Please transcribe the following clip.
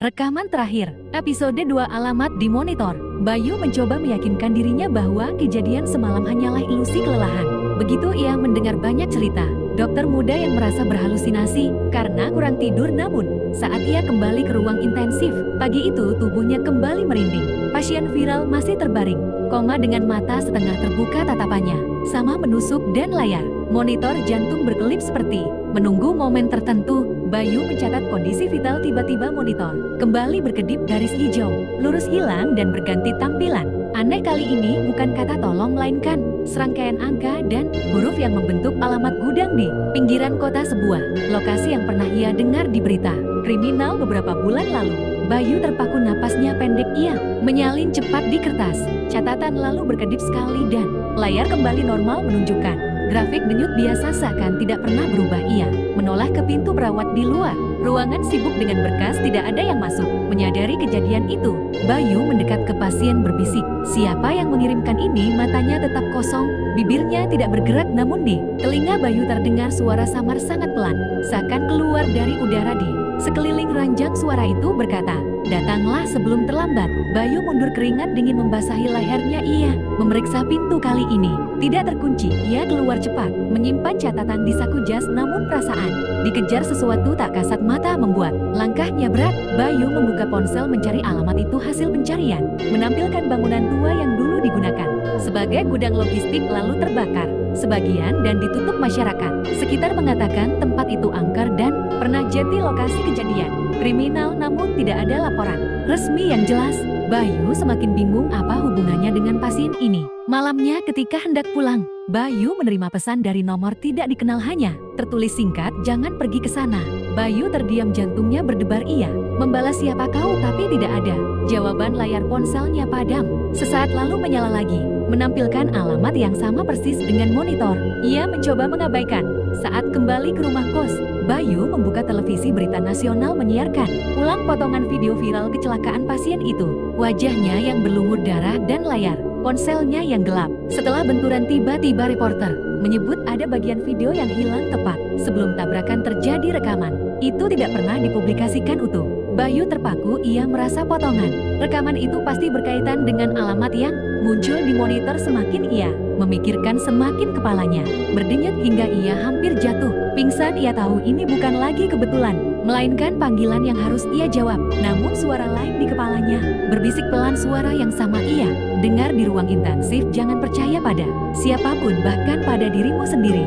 Rekaman terakhir, episode 2 alamat di monitor. Bayu mencoba meyakinkan dirinya bahwa kejadian semalam hanyalah ilusi kelelahan. Begitu ia mendengar banyak cerita, dokter muda yang merasa berhalusinasi karena kurang tidur, namun saat ia kembali ke ruang intensif, pagi itu tubuhnya kembali merinding. Pasien viral masih terbaring, koma dengan mata setengah terbuka tatapannya, sama menusuk dan layar. Monitor jantung berkelip seperti menunggu momen tertentu. Bayu mencatat kondisi vital, tiba-tiba monitor kembali berkedip garis hijau, lurus hilang dan berganti tampilan. Aneh, kali ini bukan kata tolong melainkan serangkaian angka dan huruf yang membentuk alamat gudang di pinggiran kota, sebuah lokasi yang pernah ia dengar di berita kriminal beberapa bulan lalu. Bayu terpaku, napasnya pendek, ia menyalin cepat di kertas catatan lalu berkedip sekali dan layar kembali normal menunjukkan grafik denyut biasa seakan tidak pernah berubah. Ia menoleh ke pintu perawat di luar. Ruangan sibuk dengan berkas, tidak ada yang masuk. Menyadari kejadian itu, Bayu mendekat ke pasien berbisik. Siapa yang mengirimkan ini? Matanya tetap kosong, bibirnya tidak bergerak, namun di telinga Bayu terdengar suara samar sangat pelan, seakan keluar dari udara di sekeliling ranjang. Suara itu berkata, "Datanglah sebelum terlambat." Bayu mundur, keringat dingin membasahi lehernya. Ia memeriksa pintu, kali ini tidak terkunci. Ia keluar cepat, menyimpan catatan di saku jas, namun perasaan dikejar sesuatu tak kasat mata membuat langkahnya berat. Bayu membuka ponsel mencari alamat itu. Hasil pencarian menampilkan bangunan tua yang dulu digunakan sebagai gudang logistik lalu terbakar sebagian dan ditutup. Masyarakat sekitar mengatakan tempat itu angker dan pernah jadi lokasi kejadian kriminal, namun tidak ada laporan resmi yang jelas. Bayu semakin bingung, apa hubungannya dengan pasien ini. Malamnya ketika hendak pulang, Bayu menerima pesan dari nomor tidak dikenal, hanya tertulis singkat, "Jangan pergi ke sana." Bayu terdiam, jantungnya berdebar. Ia membalas, "Siapa kau?" tapi tidak ada jawaban. Layar ponselnya padam, sesaat lalu menyala lagi, menampilkan alamat yang sama persis dengan monitor. Ia mencoba mengabaikan. Saat kembali ke rumah kos, Bayu membuka televisi. Berita nasional menyiarkan ulang potongan video viral kecelakaan pasien itu. Wajahnya yang berlumur darah dan layar ponselnya yang gelap. Setelah benturan, tiba-tiba reporter menyebut ada bagian video yang hilang tepat sebelum tabrakan terjadi. Rekaman itu tidak pernah dipublikasikan utuh. Bayu terpaku, ia merasa potongan rekaman itu pasti berkaitan dengan alamat yang muncul di monitor. Semakin ia memikirkan, semakin kepalanya berdenyut hingga ia hampir jatuh pingsan. Ia tahu ini bukan lagi kebetulan, melainkan panggilan yang harus ia jawab. Namun suara lain di kepalanya berbisik pelan, suara yang sama ia dengar di ruang intensif, "Jangan percaya pada siapapun, bahkan pada dirimu sendiri."